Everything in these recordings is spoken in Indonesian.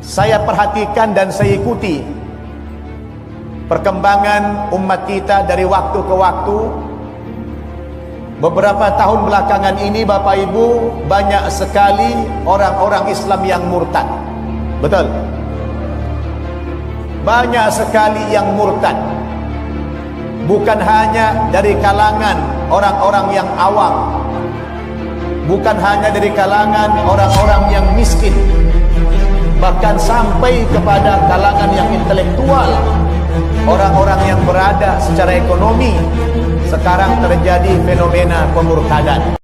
saya perhatikan dan saya ikuti perkembangan umat kita dari waktu ke waktu. Beberapa tahun belakangan ini Bapak Ibu, banyak sekali orang-orang Islam yang murtad. Betul? Banyak sekali yang murtad. Bukan hanya dari kalangan orang-orang yang awam, bukan hanya dari kalangan orang-orang yang miskin, bahkan sampai kepada kalangan yang intelektual, orang-orang yang berada secara ekonomi. Sekarang terjadi fenomena pemurtadan.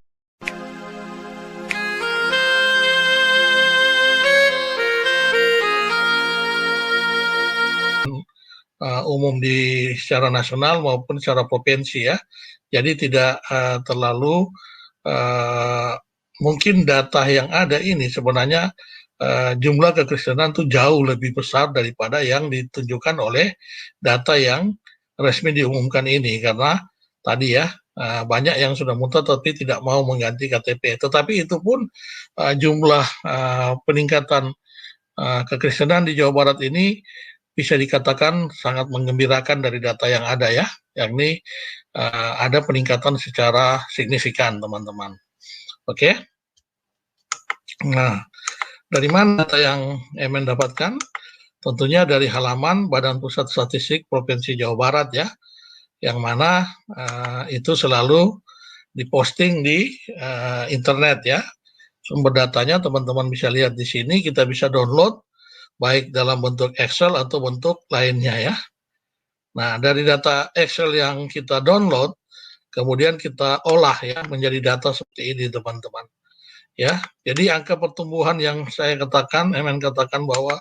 Umum di secara nasional maupun secara provinsi ya. Jadi tidak terlalu mungkin data yang ada ini sebenarnya jumlah kekristenan itu jauh lebih besar daripada yang ditunjukkan oleh data yang resmi diumumkan ini, karena tadi ya banyak yang sudah murtad tapi tidak mau mengganti KTP. Tetapi itu pun jumlah peningkatan kekristenan di Jawa Barat ini bisa dikatakan sangat menggembirakan dari data yang ada ya, yakni ada peningkatan secara signifikan teman-teman. Oke. Nah, dari mana data yang Emen dapatkan? Tentunya dari halaman Badan Pusat Statistik Provinsi Jawa Barat ya, yang mana itu selalu diposting di internet ya. Sumber datanya teman-teman bisa lihat di sini, kita bisa download baik dalam bentuk Excel atau bentuk lainnya ya. Nah, dari data Excel yang kita download, kemudian kita olah ya menjadi data seperti ini teman-teman. Ya, jadi angka pertumbuhan yang saya katakan, Emen katakan bahwa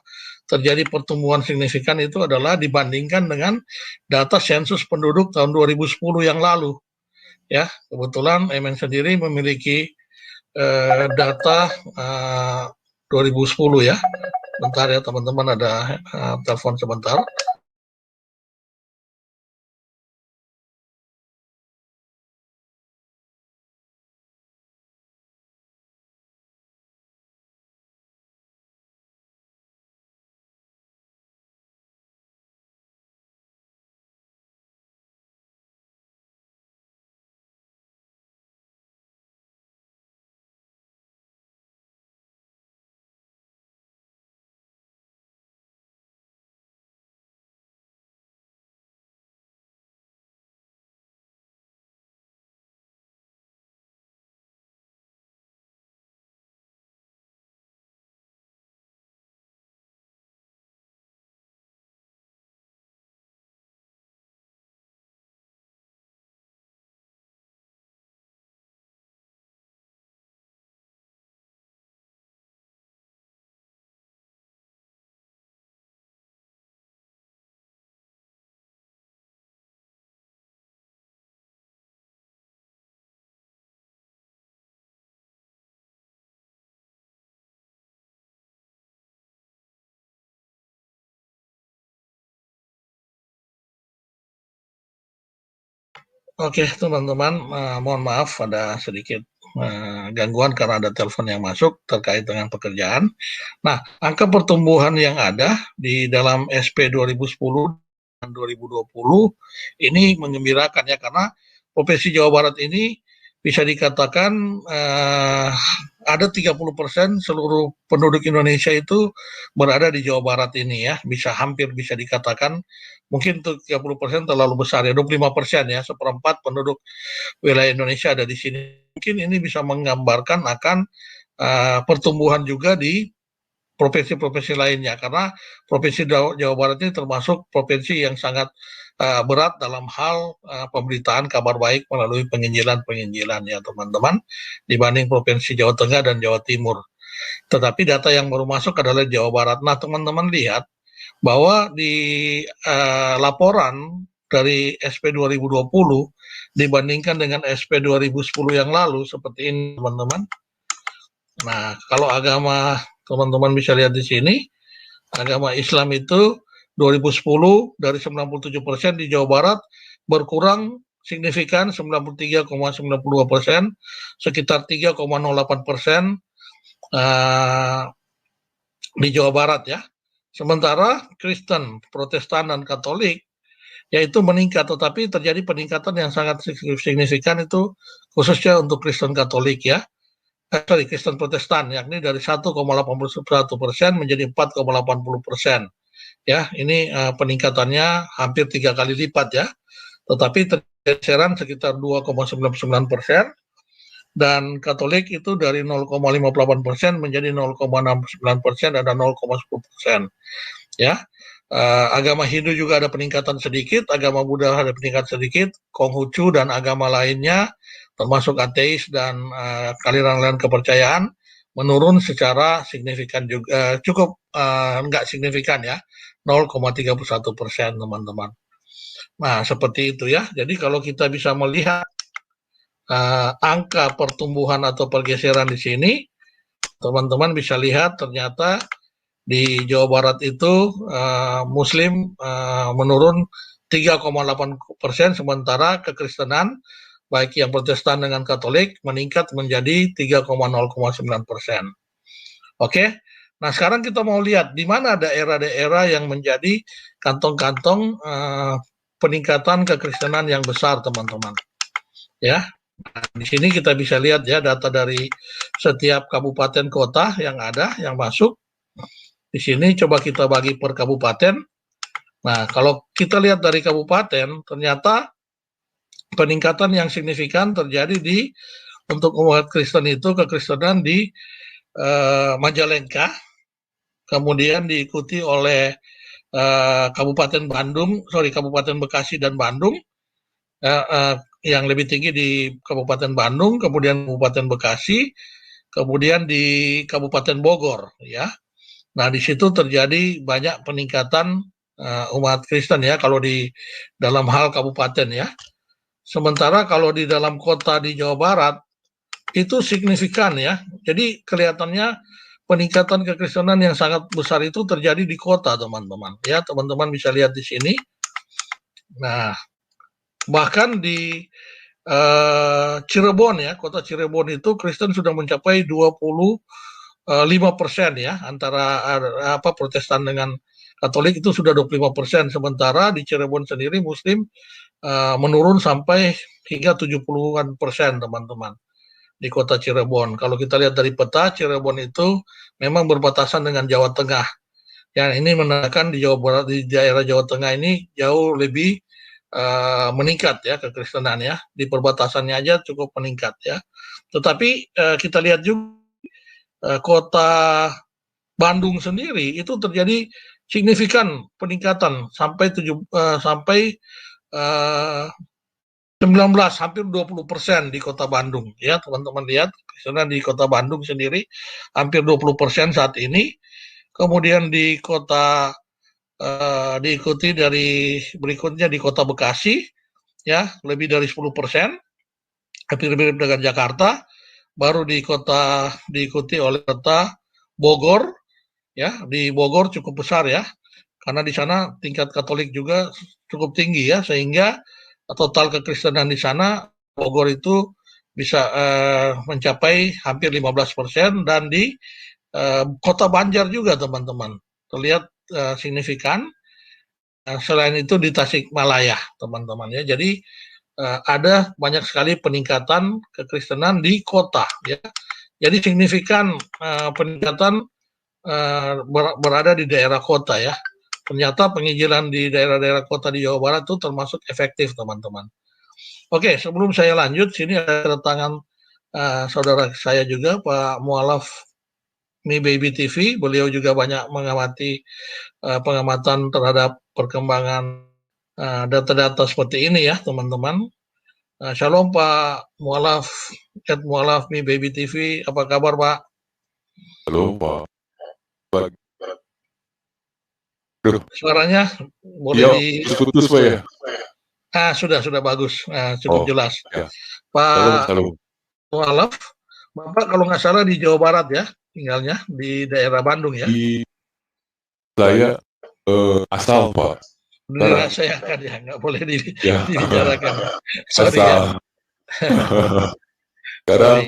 terjadi pertumbuhan signifikan itu adalah dibandingkan dengan data sensus penduduk tahun 2010 yang lalu. Ya, kebetulan Emen sendiri memiliki data 2010 ya. Bentar ya teman-teman, ada telepon sebentar. Oke teman-teman, mohon maaf ada sedikit gangguan karena ada telepon yang masuk terkait dengan pekerjaan. Nah, angka pertumbuhan yang ada di dalam SP 2010 dan 2020 ini menggembirakan ya, karena Provinsi Jawa Barat ini bisa dikatakan ada 30% seluruh penduduk Indonesia itu berada di Jawa Barat ini ya, hampir bisa dikatakan, mungkin 30% terlalu besar ya, 25% ya, seperempat penduduk wilayah Indonesia ada di sini. Mungkin ini bisa menggambarkan akan pertumbuhan juga di provinsi-provinsi lainnya, karena Provinsi Jawa Barat ini termasuk provinsi yang sangat berat dalam hal pemberitaan kabar baik melalui penginjilan ya teman-teman, dibanding Provinsi Jawa Tengah dan Jawa Timur. Tetapi data yang baru masuk adalah Jawa Barat. Nah teman-teman lihat bahwa di laporan dari SP 2020 dibandingkan dengan SP 2010 yang lalu seperti ini teman-teman. Nah, kalau agama teman-teman bisa lihat di sini, agama Islam itu 2010 dari 97% di Jawa Barat berkurang signifikan 93,92%, sekitar 3,08%. di Jawa Barat ya. Sementara Kristen, Protestan, dan Katolik yaitu meningkat, tetapi terjadi peningkatan yang sangat signifikan itu khususnya untuk Kristen Katolik ya. Kristen Protestan, yakni dari 1,81% menjadi 4,80%. Ya, ini peningkatannya hampir 3 kali lipat ya. Tetapi pergeseran sekitar 2,99%, dan Katolik itu dari 0,58% menjadi 0,69%, ada 0,10%. Ya, agama Hindu juga ada peningkatan sedikit, agama Buddha ada peningkatan sedikit, Konghucu dan agama lainnya termasuk ateis dan aliran-aliran kepercayaan menurun secara signifikan juga, cukup enggak signifikan ya, 0,31% teman-teman. Nah, seperti itu ya. Jadi kalau kita bisa melihat angka pertumbuhan atau pergeseran di sini, teman-teman bisa lihat ternyata di Jawa Barat itu Muslim menurun 3,8%, sementara kekristenan baik yang Protestan dengan Katolik meningkat menjadi 3,09%. Oke, nah sekarang kita mau lihat di mana daerah-daerah yang menjadi kantong-kantong peningkatan kekristenan yang besar, teman-teman. Ya, nah, di sini kita bisa lihat ya data dari setiap kabupaten kota yang ada yang masuk. Di sini coba kita bagi per kabupaten. Nah, kalau kita lihat dari kabupaten, ternyata peningkatan yang signifikan terjadi di untuk umat Kristen itu kekristenan di Majalengka, kemudian diikuti oleh Kabupaten Bekasi dan Bandung, yang lebih tinggi di Kabupaten Bandung, kemudian Kabupaten Bekasi, kemudian di Kabupaten Bogor, ya. Nah, di situ terjadi banyak peningkatan umat Kristen ya, kalau di dalam hal kabupaten ya. Sementara kalau di dalam kota di Jawa Barat itu signifikan ya. Jadi kelihatannya peningkatan kekristenan yang sangat besar itu terjadi di kota, teman-teman. Ya, teman-teman bisa lihat di sini. Nah, bahkan di Cirebon ya, kota Cirebon itu Kristen sudah mencapai 25% ya, antara Protestan dengan Katolik itu sudah 25%, sementara di Cirebon sendiri Muslim menurun sampai hingga 70-an persen, teman-teman, di kota Cirebon. Kalau kita lihat dari peta, Cirebon itu memang berbatasan dengan Jawa Tengah. Ya, ini menandakan di Jawa Barat, di daerah Jawa Tengah ini jauh lebih meningkat ya kekristenan ya. Di perbatasannya aja cukup meningkat ya. Tetapi kita lihat juga kota Bandung sendiri itu terjadi signifikan peningkatan sampai 19, hampir 20% di kota Bandung ya, teman-teman lihat karena di kota Bandung sendiri hampir 20% saat ini. Kemudian di kota diikuti dari berikutnya di kota Bekasi ya, lebih dari 10%, hampir mirip dengan Jakarta. Baru diikuti oleh kota Bogor ya, di Bogor cukup besar ya, karena di sana tingkat Katolik juga cukup tinggi ya, sehingga total kekristenan di sana Bogor itu bisa mencapai hampir 15%, dan di kota Banjar juga, teman-teman, terlihat signifikan. Selain itu di Tasikmalaya, teman-teman ya. Jadi ada banyak sekali peningkatan kekristenan di kota ya. Jadi signifikan peningkatan berada di daerah kota ya. Ternyata penginjilan di daerah-daerah kota di Jawa Barat itu termasuk efektif, teman-teman. Oke, sebelum saya lanjut, sini ada kedatangan saudara saya juga, Pak Mualaf Mi Baby TV. Beliau juga banyak mengamati pengamatan terhadap perkembangan data-data seperti ini ya, teman-teman. Shalom Pak Mualaf, Mualaf Mi Baby TV, apa kabar Pak? Halo Pak. Suaranya boleh putus Pak ya? Sudah bagus, cukup jelas. Ya. Pak Halo. Mualaf, Bapak kalau nggak salah di Jawa Barat ya, tinggalnya di daerah Bandung ya? Saya asal Pak. Dirahasiakan ya, nggak boleh dibicarakan. Sorry asal. ya. Karena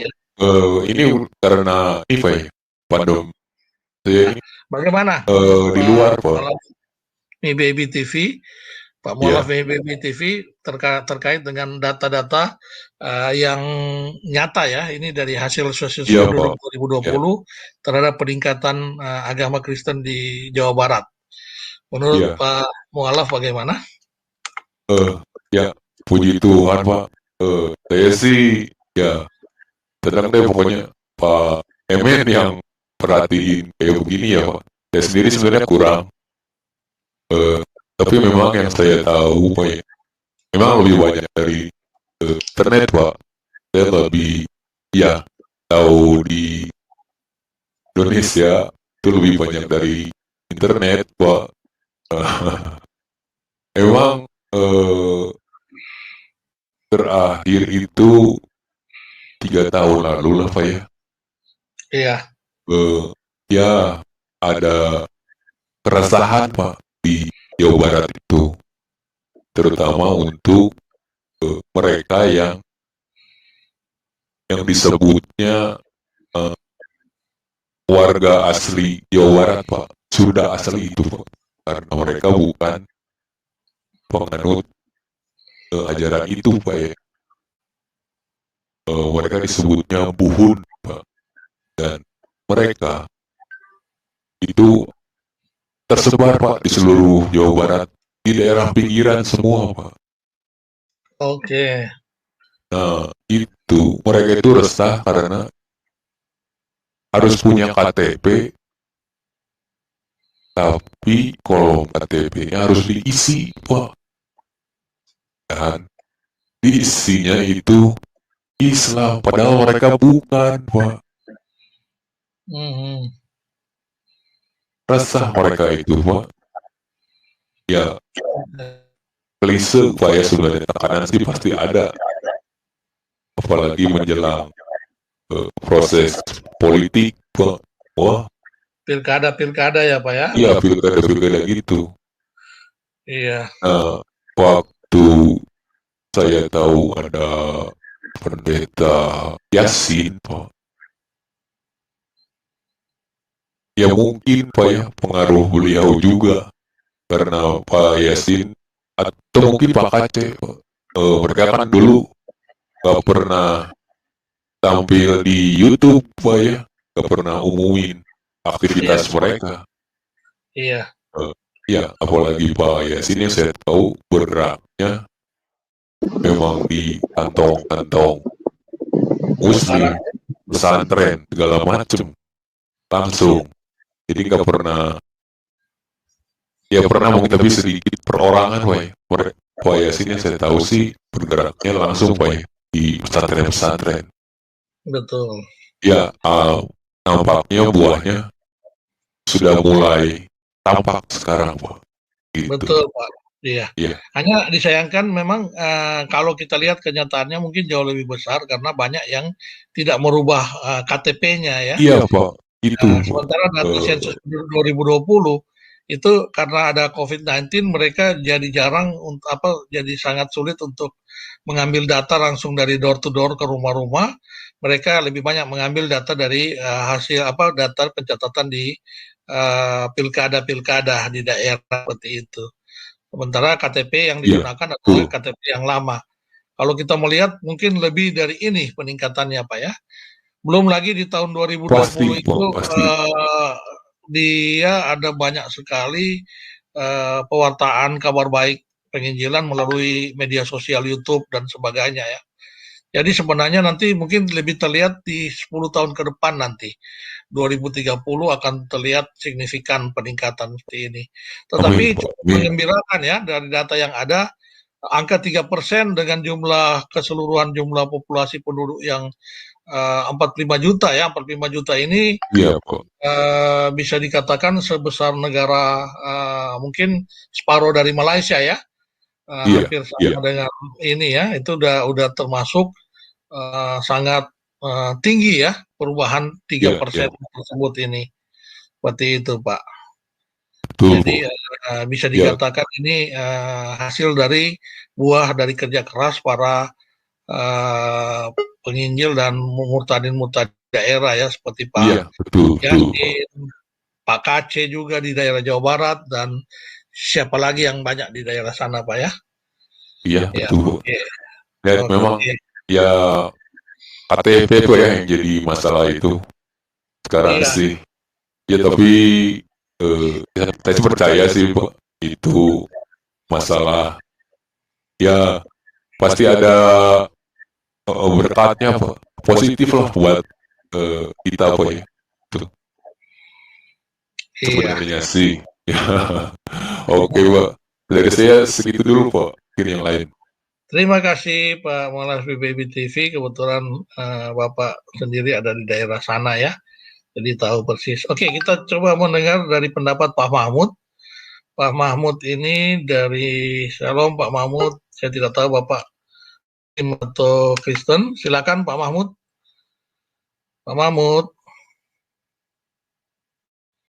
ini karena Bandung. Saya Bagaimana Eh, untuk di luar, Pak Pak. Mualaf MIBB TV, Pak Mualaf Ya, MIBB TV terkait dengan data-data yang nyata ya, ini dari hasil iya, penduduk Pak. Ya, 2020 terhadap peningkatan agama Kristen di Jawa Barat. Menurut iya. Pak Mualaf bagaimana? Eh, ya, puji Tuhan, Pak. Saya sih, ya, tenang deh pokoknya. Pak Emen yang perhatiin kayak begini ya, Pak. Saya sendiri sebenarnya kurang. Eh, tapi memang yang saya tahu, Pak, ya, memang lebih banyak dari internet, Pak. Saya lebih, ya, tahu di Indonesia itu lebih banyak dari internet, Pak. Emang terakhir itu 3 tahun lalu lah, Pak ya. Iya, Eh, ya, ada keresahan, Pak, di Jawa Barat itu, terutama untuk mereka yang disebutnya eh, warga asli Jawa Barat, Pak. Sudah asli itu, Pak. Karena mereka bukan penganut ajaran itu, Pak ya. Mereka disebutnya Buhun, Pak. Dan mereka itu tersebar, Pak, di seluruh Jawa Barat, di daerah pinggiran semua, Pak. oke. Nah, itu mereka itu resah karena harus punya KTP, tapi kolom KTP-nya harus diisi, Pak. Dan diisinya itu Islam, padahal mereka bukan, Pak. Mhm. Resah mereka itu, Pak. Ya, klise, Pak ya, sebenarnya tekanan sih pasti ada, apalagi menjelang proses politik, Pak. Wah, Pilkada ya Pak ya? iya, pilkada-pilkada gitu. Iya, Nah, waktu saya tahu ada pendeta Yasin, Pak. Ya mungkin, Pak ya, pengaruh beliau juga. Karena Pak Yasin, atau mungkin Pak Kaceh, Pak. Mereka kan dulu gak pernah tampil di YouTube, Pak ya. Gak pernah umumin iya, aktivitas mereka. iya, Eh, ya, apalagi Pak Yasin yang saya tahu bergeraknya memang di kantong-kantong pesantren. Muslim, pesantren, segala macem, Iya, langsung. Jadi nggak pernah, ya pernah mungkin tapi sedikit perorangan, Pak ya. Pak Yasin yang saya tahu sih bergeraknya langsung, Pak ya, di pesantren-pesantren. betul. Ya, nampaknya buahnya sudah mulai tampak sekarang, Pak. Gitu. Betul, Pak. Iya. Iya, Hanya disayangkan memang kalau kita lihat kenyataannya mungkin jauh lebih besar karena banyak yang tidak merubah KTP-nya ya. iya, Pak. Itu, Pak. Sementara data sensus 2020 itu karena ada COVID-19 mereka jadi jarang jadi sangat sulit untuk mengambil data langsung dari door to door ke rumah-rumah. Mereka lebih banyak mengambil data dari hasil data pencatatan di pilkada-pilkada di daerah seperti itu. Sementara KTP yang Iya, digunakan adalah tuh. KTP yang lama. Kalau kita melihat mungkin lebih dari ini peningkatannya Pak ya. Belum lagi di tahun Pasti, 2020 Pak, itu pasti. dia ada banyak sekali pewartaan kabar baik penginjilan melalui media sosial YouTube dan sebagainya ya. Jadi sebenarnya nanti mungkin lebih terlihat di 10 tahun ke depan nanti. 2030 akan terlihat signifikan peningkatan seperti ini. Tetapi Amin, Pak. cukup Amin. menggembirakan ya dari data yang ada, angka 3% dengan jumlah keseluruhan jumlah populasi penduduk yang 45 juta ya, 45 juta ini Iya, Pak. bisa dikatakan sebesar negara mungkin separuh dari Malaysia ya, Iya, hampir iya, sama dengan ini ya, itu udah termasuk sangat tinggi ya perubahan tiga iya, iya. persen tersebut ini. Seperti itu, Pak. Betul, Jadi Pak. bisa Ya, dikatakan ini hasil dari buah dari kerja keras para penginjil dan murtadin-murtadin daerah ya seperti Pak iya, betul, betul, Pak. Yasin, Pak Kace juga di daerah Jawa Barat, dan siapa lagi yang banyak di daerah sana, Pak ya? Iya, Ya, betul. oke. Dan Oke. memang ya KTP itu ya yang jadi masalah itu sekarang Iya. sih. Ya tapi ya, saya sih percaya sih Pak, itu masalah ya pasti ada berkatnya Pak, positif lah buat kita Pak ya. Itu Iya. sebenarnya sih. Ya. Oke Pak, dari saya segitu dulu Pak, mungkin yang lain. Terima kasih Pak Molas BBB TV. Kebetulan Bapak sendiri ada di daerah sana ya, jadi tahu persis. Oke, kita coba mendengar dari pendapat Pak Mahmud. Pak Mahmud ini dari Shalom. Pak Mahmud, saya tidak tahu Bapak Muslim atau Kristen. Silakan Pak Mahmud. Pak Mahmud.